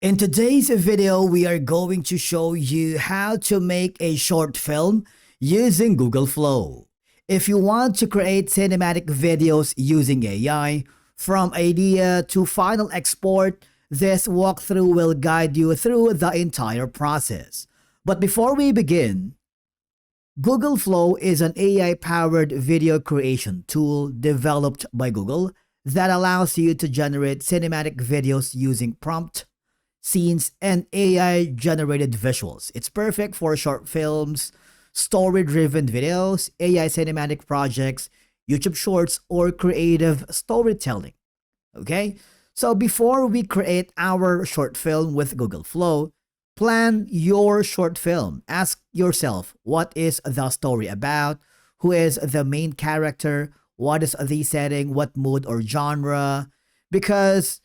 In today's video, we are going to show you how to make a short film using Google Flow. If you want to create cinematic videos using AI, from idea to final export, this walkthrough will guide you through the entire process. But before we begin, Google Flow is an AI-powered video creation tool developed by Google that allows you to generate cinematic videos using prompt, scenes, and AI-generated visuals. It's perfect for short films, story-driven videos, AI cinematic projects, YouTube Shorts, or creative storytelling. Okay? So before we create our short film with Google Flow, plan your short film. Ask yourself, what is the story about? Who is the main character? What is the setting? What mood or genre? Because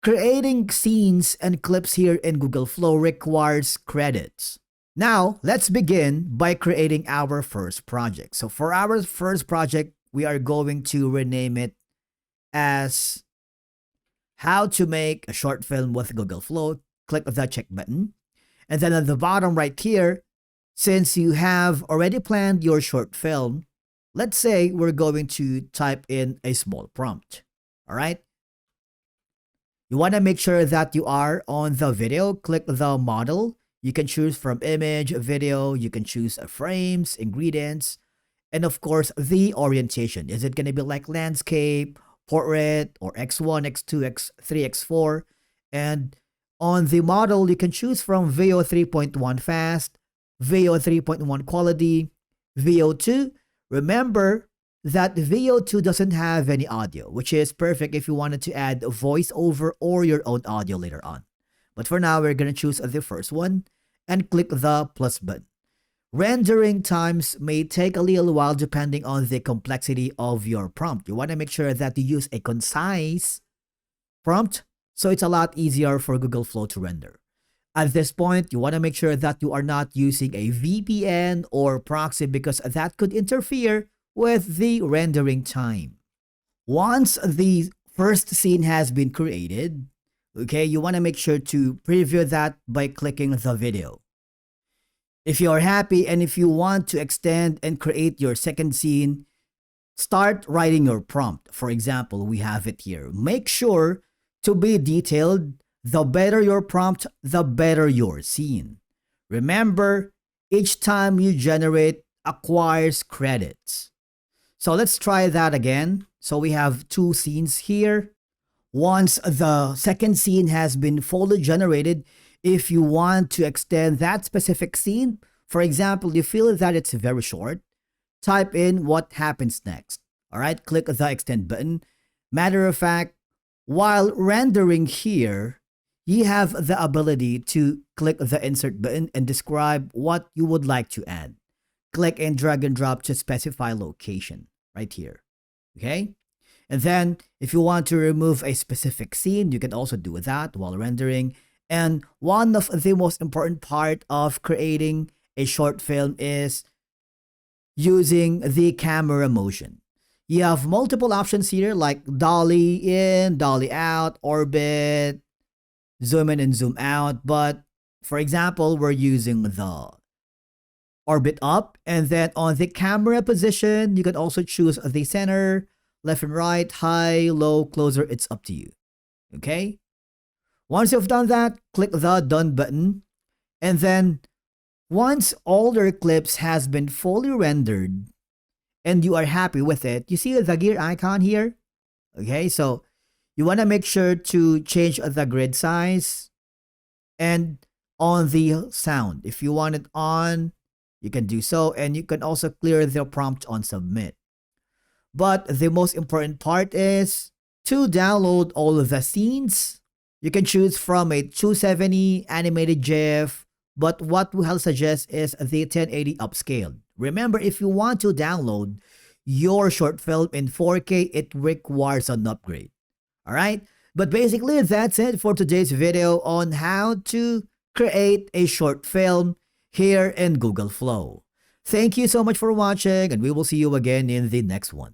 creating scenes and clips here in Google Flow requires credits. Now, let's begin by creating our first project. So for our first project, we are going to rename it as How to Make a Short Film with Google Flow. Click the check button. And then at the bottom right here, since you have already planned your short film, let's say we're going to type in a small prompt. All right? You want to make sure that you are on the video. Click the model. You can choose from image, video. You can choose frames, ingredients, and of course, the orientation. Is it going to be like landscape, portrait, or X1, X2, X3, X4? And on the model, you can choose from VO 3.1 fast, VO 3.1 quality, VO2. Remember that VO2 doesn't have any audio, which is perfect if you wanted to add a voiceover or your own audio later on. But for now, we're going to choose the first one and click the plus button. Rendering times may take a little while depending on the complexity of your prompt. You want to make sure that you use a concise prompt so it's a lot easier for Google Flow to render. At this point, you want to make sure that you are not using a VPN or proxy because that could interfere with the rendering time. Once the first scene has been created, okay, you want to make sure to preview that by clicking the video. If you are happy and if you want to extend and create your second scene, start writing your prompt. For example, we have it here. Make sure to be detailed. The better your prompt, the better your scene. Remember, each time you generate acquires credits. So let's try that again. So we have two scenes here. Once the second scene has been fully generated, if you want to extend that specific scene, for example, you feel that it's very short, type in what happens next. All right, click the extend button. Matter of fact, while rendering here, you have the ability to click the insert button and describe what you would like to add. Click and drag and drop to specify location right here. Okay? And then if you want to remove a specific scene, you can also do that while rendering. And one of the most important part of creating a short film is using the camera motion. You have multiple options here like dolly in, dolly out, orbit, zoom in and zoom out. But for example, we're using the orbit up, and then on the camera position, you can also choose the center, left and right, high, low, closer. It's up to you. Okay? Once you've done that, click the done button. And then once all your clips has been fully rendered and you are happy with it, you see the gear icon here? Okay, so you want to make sure to change the grid size and on the sound. If you want it on, you can do so, and you can also clear the prompt on submit. But the most important part is to download all of the scenes. You can choose from a 270 animated GIF, but what we'll suggest is the 1080 upscaled. Remember, if you want to download your short film in 4K, it requires an upgrade. All right? But basically, that's it for today's video on how to create a short film here in Google Flow. Thank you so much for watching, and we will see you again in the next one.